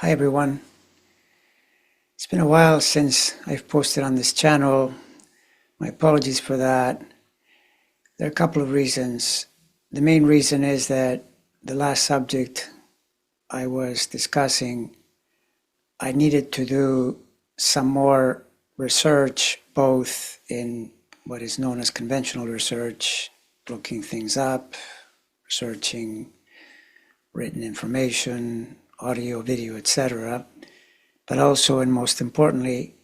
Hi everyone. It's been a while since I've posted on this channel. My apologies for that. There are a couple of reasons. The main reason is that the last subject I was discussing, I needed to do some more research, both in what is known as conventional research, looking things up, researching written information, audio, video, etc., but also, and most importantly,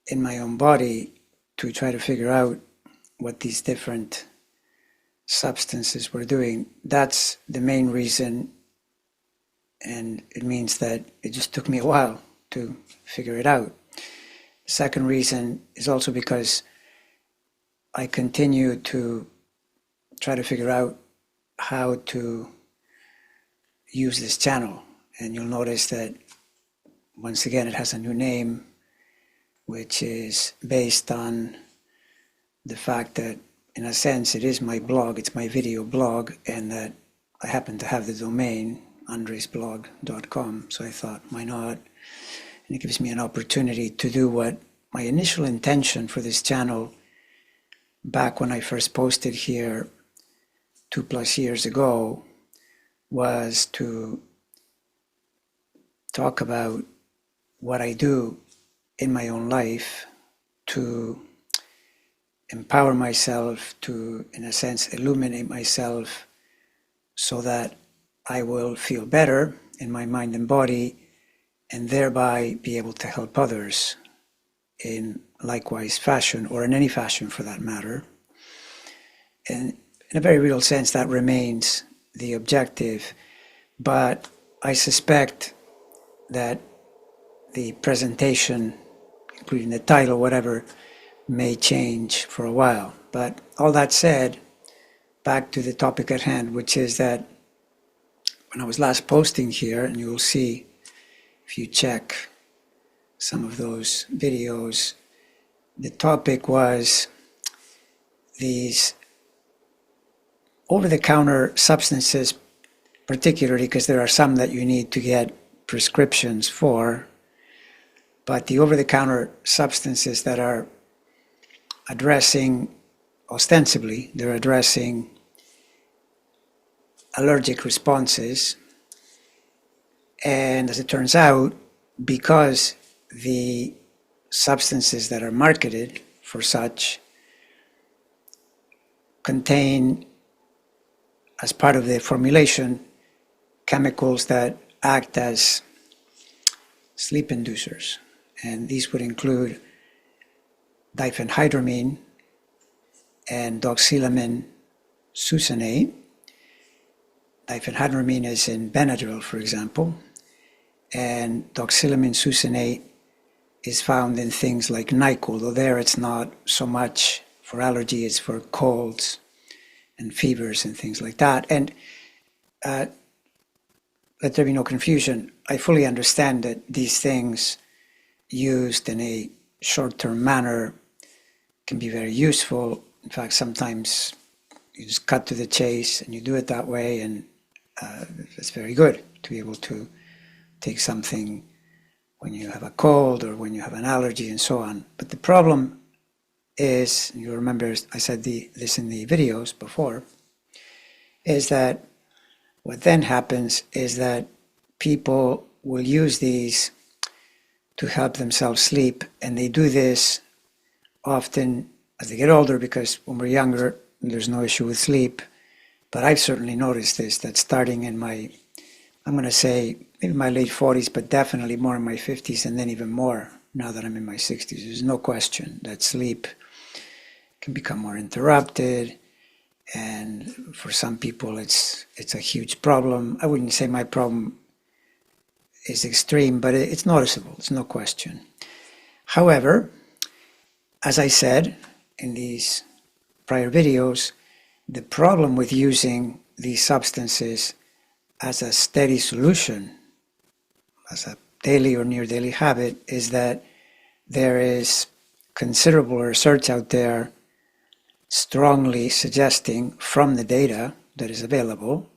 in my own body to try to figure out what these different substances were doing. That's the main reason, and it means that it just took me a while to figure it out. The second reason is also because I continue to try to figure out how to use this channel, and you'll notice that once again it has a new name, which is based on the fact that, in a sense, it is my blog, it's my video blog, and that I happen to have the domain andresblog.com, so I thought, why not? And it gives me an opportunity to do what my initial intention for this channel, back when I first posted here 2+ years ago, was to talk about what I do in my own life to empower myself, to, in a sense, illuminate myself so that I will feel better in my mind and body, and thereby be able to help others in likewise fashion, or in any fashion for that matter. And in a very real sense, that remains the objective, but I suspect that the presentation, including the title, whatever, may change for a while. But all that said, back to the topic at hand, which is that when I was last posting here, and you will see if you check some of those videos, the topic was these over-the-counter substances, particularly because there are some that you need to get prescriptions for, but the over-the-counter substances that are addressing, ostensibly, they're addressing allergic responses. And as it turns out, because the substances that are marketed for such contain, as part of the formulation, chemicals that act as sleep inducers. And these would include diphenhydramine and doxylamine succinate. Diphenhydramine is in Benadryl, for example, and doxylamine succinate is found in things like NyQuil, though there it's not so much for allergy, it's for colds and fevers and things like that. And let there be no confusion, I fully understand that these things used in a short-term manner can be very useful. In fact, sometimes you just cut to the chase and you do it that way, and it's very good to be able to take something when you have a cold or when you have an allergy and so on. But the problem is, and you remember I said this in the videos before, is that what then happens is that people will use these to help themselves sleep, and they do this often as they get older, because when we're younger there's no issue with sleep. But I've certainly noticed this, that starting in my, I'm going to say maybe my late 40s, but definitely more in my 50s, and then even more now that I'm in my 60s, there's no question that sleep can become more interrupted. And for some people it's a huge problem. I wouldn't say my problem is extreme, but it's noticeable, it's no question. However, as I said in these prior videos, the problem with using these substances as a steady solution, as a daily or near daily habit, is that there is considerable research out there strongly suggesting, from the data that is available,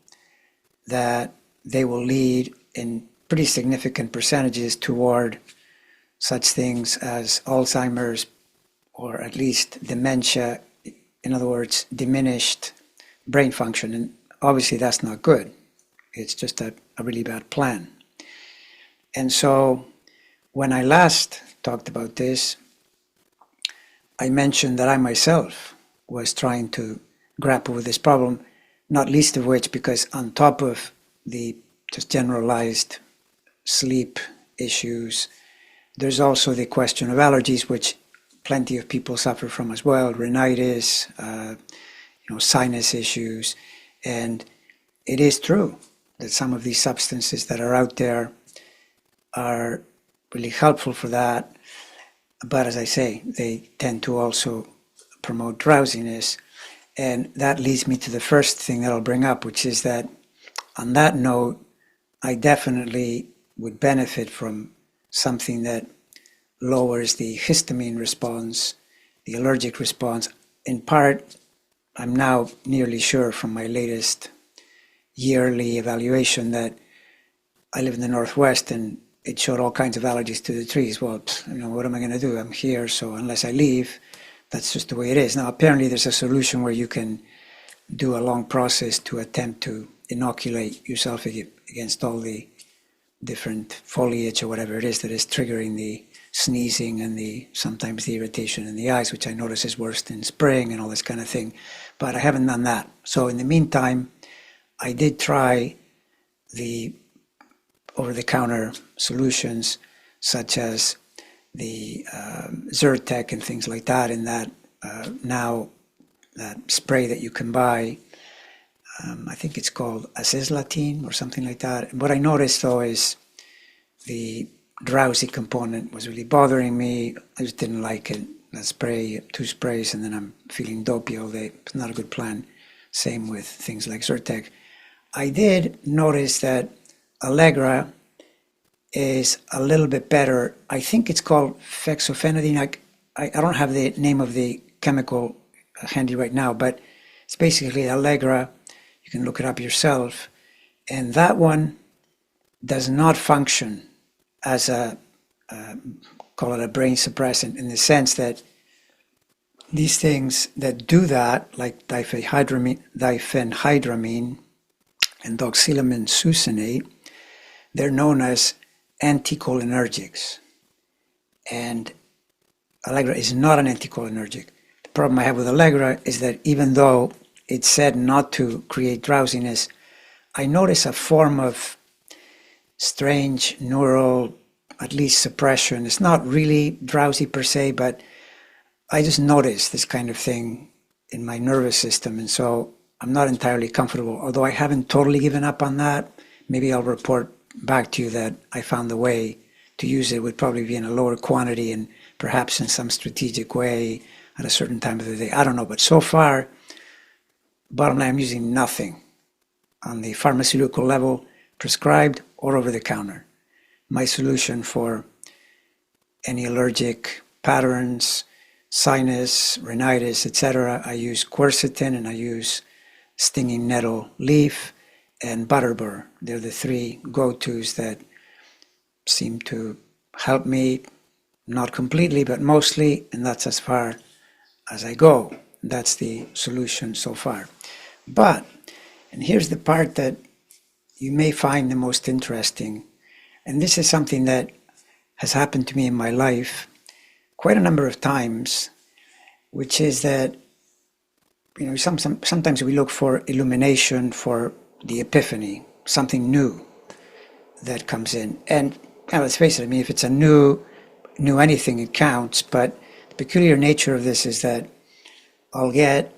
that they will lead in pretty significant percentages toward such things as Alzheimer's, or at least dementia, in other words, diminished brain function. And obviously that's not good. It's just a really bad plan. And so when I last talked about this, I mentioned that I myself was trying to grapple with this problem, not least of which because on top of the just generalized sleep issues, there's also the question of allergies, which plenty of people suffer from as well, rhinitis, sinus issues. And it is true that some of these substances that are out there are really helpful for that. But as I say, they tend to also promote drowsiness. And that leads me to the first thing that I'll bring up, which is that on that note, I definitely would benefit from something that lowers the histamine response, the allergic response. In part, I'm now nearly sure from my latest yearly evaluation that I live in the Northwest and it showed all kinds of allergies to the trees. Well, what am I going to do? I'm here, so unless I leave, that's just the way it is. Now, apparently there's a solution where you can do a long process to attempt to inoculate yourself against all the different foliage or whatever it is that is triggering the sneezing and sometimes the irritation in the eyes, which I notice is worse in spring and all this kind of thing. But I haven't done that. So in the meantime, I did try the over-the-counter solutions such as the Zyrtec and things like that, and that now that spray that you can buy, I think it's called Aceslatine or something like that. And what I noticed though is the drowsy component was really bothering me. I just didn't like it. I spray 2 sprays and then I'm feeling dopey all day. It's not a good plan. Same with things like Zyrtec. I did notice that Allegra is a little bit better. I think it's called fexofenadine. I don't have the name of the chemical handy right now, but it's basically Allegra. You can look it up yourself. And that one does not function as call it a brain suppressant, in the sense that these things that do that, like diphenhydramine and doxylamine succinate, they're known as anticholinergics. And Allegra is not an anticholinergic. The problem I have with Allegra is that even though it's said not to create drowsiness, I notice a form of strange neural, at least suppression. It's not really drowsy per se, but I just notice this kind of thing in my nervous system. And so I'm not entirely comfortable, although I haven't totally given up on that. Maybe I'll report back to you that I found the way to use it would probably be in a lower quantity and perhaps in some strategic way at a certain time of the day. I don't know, but so far, bottom line, I'm using nothing on the pharmaceutical level, prescribed or over the counter. My solution for any allergic patterns, sinus, rhinitis, etc., I use quercetin and I use stinging nettle leaf and butterbur. They're the 3 go-tos that seem to help me, not completely, but mostly, and that's as far as I go. That's the solution so far. But, and here's the part that you may find the most interesting, and this is something that has happened to me in my life quite a number of times, which is that sometimes we look for illumination, for the epiphany, something new that comes in. And let's face it, if it's a new anything, it counts. But the peculiar nature of this is that I'll get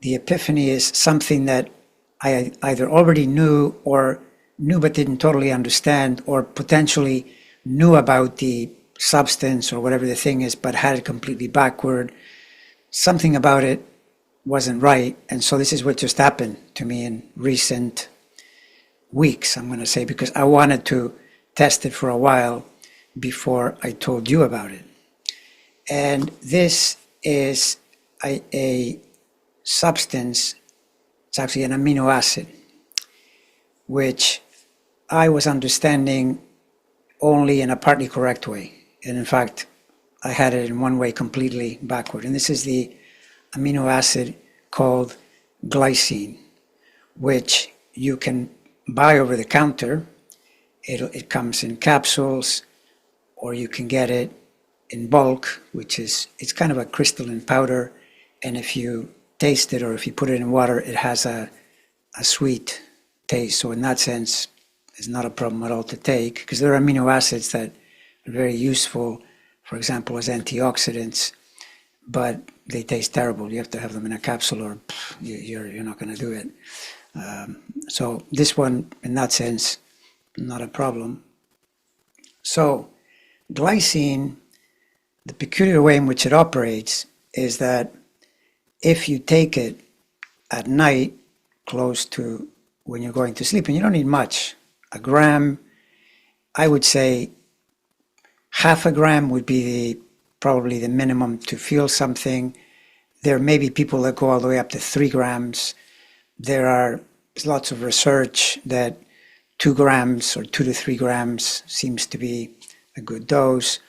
the epiphany is something that I either already knew or knew but didn't totally understand, or potentially knew about the substance or whatever the thing is, but had it completely backward. Something about it wasn't right. And so this is what just happened to me in recent weeks, I'm going to say, because I wanted to test it for a while before I told you about it. And this is a substance, it's actually an amino acid, which I was understanding only in a partly correct way. And in fact, I had it in one way completely backward. And this is the amino acid called glycine, which you can buy over the counter. It comes in capsules, or you can get it in bulk, which is, it's kind of a crystalline powder. And if you taste it or if you put it in water, it has a sweet taste. So in that sense, it's not a problem at all to take, because there are amino acids that are very useful, for example, as antioxidants, but they taste terrible. You have to have them in a capsule or you're not going to do it. So this one, in that sense, not a problem. So glycine, the peculiar way in which it operates is that if you take it at night, close to when you're going to sleep, and you don't need much, a gram, I would say half a gram would be probably the minimum to feel something. There may be people that go all the way up to 3 grams. There's lots of research that 2 grams or 2 to 3 grams seems to be a good dose.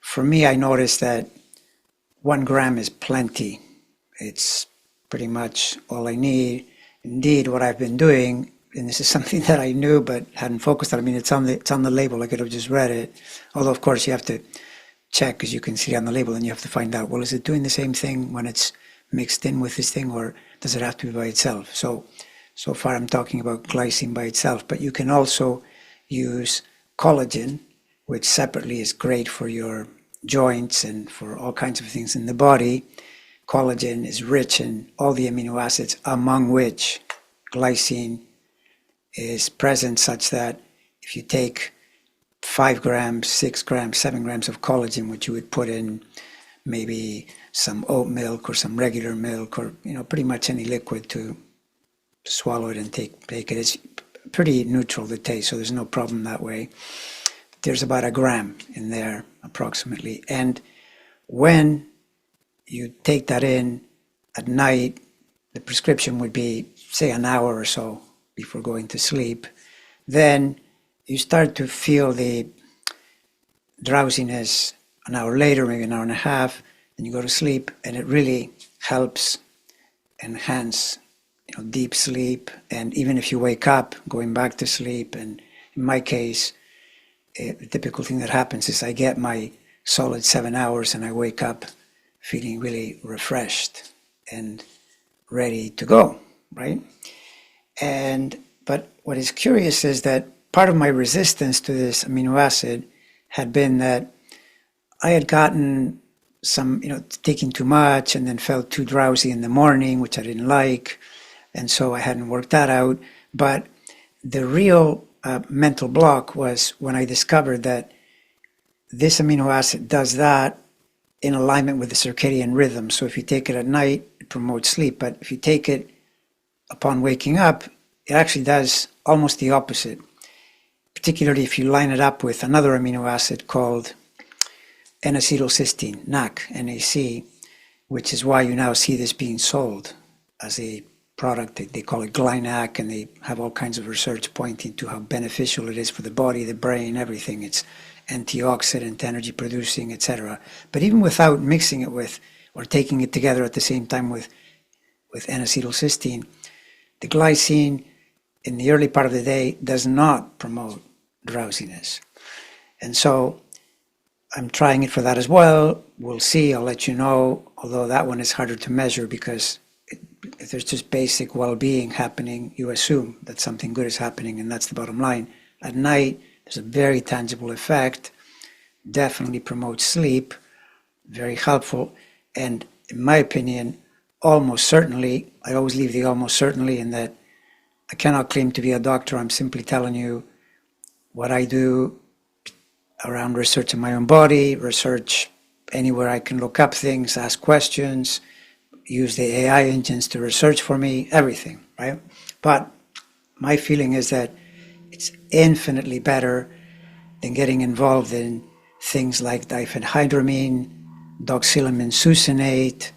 For me, I noticed that 1 gram is plenty. It's pretty much all I need. Indeed, what I've been doing, and this is something that I knew but hadn't focused on. I mean, it's on the label. I could have just read it. Although, of course, you have to check, because you can see it on the label, and you have to find out, well, is it doing the same thing when it's mixed in with this thing, or does it have to be by itself? So far I'm talking about glycine by itself, but you can also use collagen, which separately is great for your joints and for all kinds of things in the body. Collagen is rich in all the amino acids, among which glycine is present, such that if you take 5 grams, 6 grams, 7 grams of collagen, which you would put in maybe some oat milk or some regular milk, or pretty much any liquid to swallow it and take it. It's pretty neutral, the taste, so there's no problem that way. There's about a gram in there approximately. And when you take that in at night, the prescription would be, say, an hour or so before going to sleep. Then you start to feel the drowsiness an hour later, maybe an hour and a half, and you go to sleep, and it really helps enhance deep sleep. And even if you wake up going back to sleep, and in my case, the typical thing that happens is I get my solid 7 hours and I wake up feeling really refreshed and ready to go, right? But what is curious is that part of my resistance to this amino acid had been that I had gotten some, taking too much, and then felt too drowsy in the morning, which I didn't like. And so I hadn't worked that out. But the real mental block was when I discovered that this amino acid does that in alignment with the circadian rhythm. So if you take it at night, it promotes sleep. But if you take it upon waking up, it actually does almost the opposite, particularly if you line it up with another amino acid called N-acetylcysteine, NAC, which is why you now see this being sold as a product. They call it Glynac, and they have all kinds of research pointing to how beneficial it is for the body, the brain, everything. It's antioxidant, energy producing, etc. But even without mixing it with or taking it together at the same time with N-acetylcysteine, the glycine in the early part of the day does not promote drowsiness. And so I'm trying it for that as well. We'll see, I'll let you know, although that one is harder to measure, because if there's just basic well-being happening, you assume that something good is happening, and that's the bottom line. At night, there's a very tangible effect, definitely promotes sleep, very helpful, and in my opinion, almost certainly, I always leave the almost certainly in that I cannot claim to be a doctor. I'm simply telling you what I do around research in my own body, research anywhere I can look up things, ask questions, use the AI engines to research for me, everything, right? But my feeling is that it's infinitely better than getting involved in things like diphenhydramine, doxylamine succinate,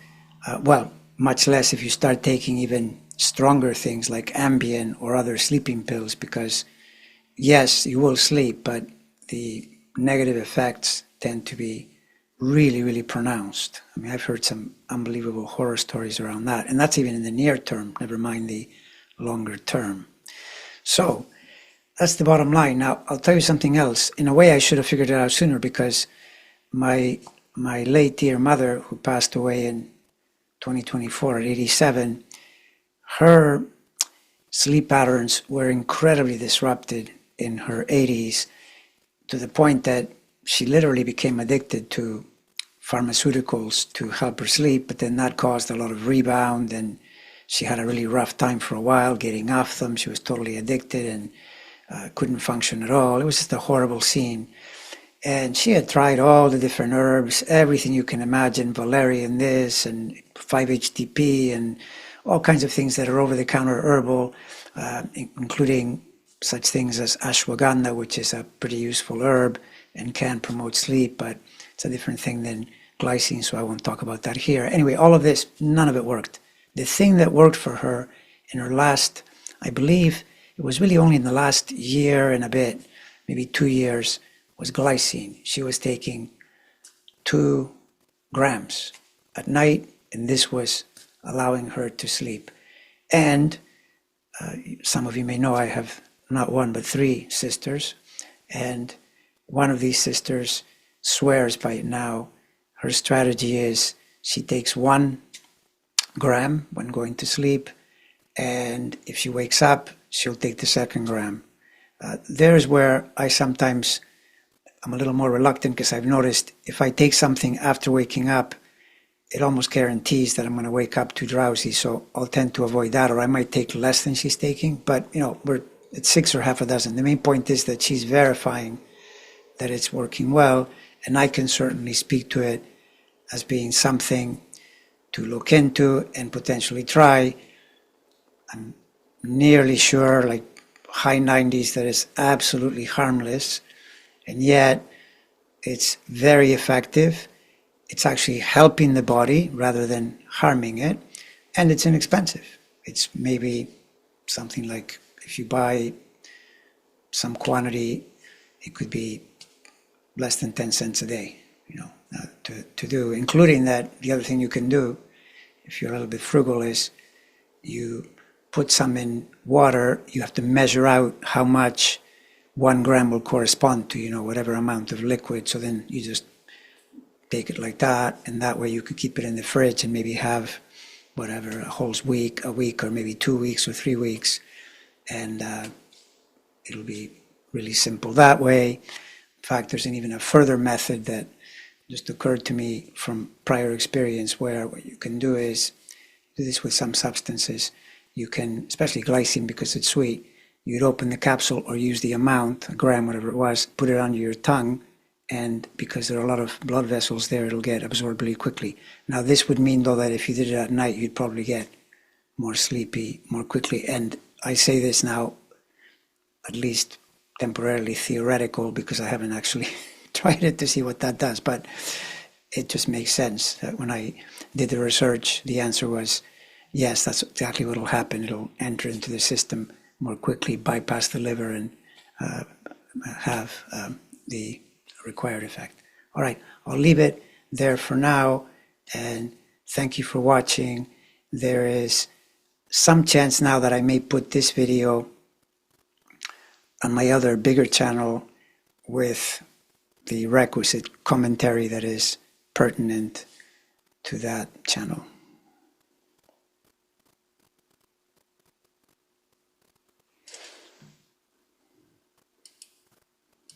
much less if you start taking even stronger things like Ambien or other sleeping pills, because yes, you will sleep, but the negative effects tend to be really, really pronounced. I mean, I've heard some unbelievable horror stories around that, and that's even in the near term, never mind the longer term. So that's the bottom line. Now, I'll tell you something else. In a way, I should have figured it out sooner, because my late dear mother, who passed away in 2024 at 87, her sleep patterns were incredibly disrupted in her 80s, to the point that she literally became addicted to pharmaceuticals to help her sleep, but then that caused a lot of rebound, and she had a really rough time for a while getting off them. She was totally addicted and couldn't function at all. It was just a horrible scene. And she had tried all the different herbs, everything you can imagine, valerian this and 5-HTP and all kinds of things that are over-the-counter herbal, including such things as ashwagandha, which is a pretty useful herb and can promote sleep, but it's a different thing than glycine, so I won't talk about that here. Anyway, all of this, none of it worked. The thing that worked for her in her last, I believe, it was really only in the last year and a bit, maybe 2 years, was glycine. She was taking 2 grams at night, and this was allowing her to sleep. And some of you may know I have not 1 but 3 sisters, and one of these sisters swears by it now. Her strategy is she takes 1 gram when going to sleep, and if she wakes up, she'll take the 2nd gram. There's where I'm a little more reluctant, because I've noticed if I take something after waking up, it almost guarantees that I'm going to wake up too drowsy, so I'll tend to avoid that, or I might take less than she's taking, but it's 6 or half a dozen. The main point is that she's verifying that it's working well, and I can certainly speak to it as being something to look into and potentially try. I'm nearly sure, like high 90s, that it's absolutely harmless, and yet it's very effective. It's actually helping the body rather than harming it, and it's inexpensive. It's maybe something like, if you buy some quantity, it could be less than 10 cents a day, to do, including that. The other thing you can do, if you're a little bit frugal, is you put some in water. You have to measure out how much 1 gram will correspond to, whatever amount of liquid. So then you just take it like that, and that way you could keep it in the fridge and maybe have whatever, a whole week, or maybe 2 weeks or 3 weeks, and it'll be really simple that way. In fact, there's even a further method that just occurred to me from prior experience, where what you can do is do this with some substances. You can, especially glycine, because it's sweet, you'd open the capsule or use the amount, a gram, whatever it was, put it under your tongue, and because there are a lot of blood vessels there, it'll get absorbed really quickly. Now, this would mean, though, that if you did it at night, you'd probably get more sleepy more quickly. And I say this now, at least temporarily theoretical, because I haven't actually tried it to see what that does, but it just makes sense that when I did the research, the answer was yes, that's exactly what will happen. It'll enter into the system more quickly, bypass the liver, and have the required effect. All right, I'll leave it there for now, and thank you for watching. There is some chance now that I may put this video on my other bigger channel with the requisite commentary that is pertinent to that channel.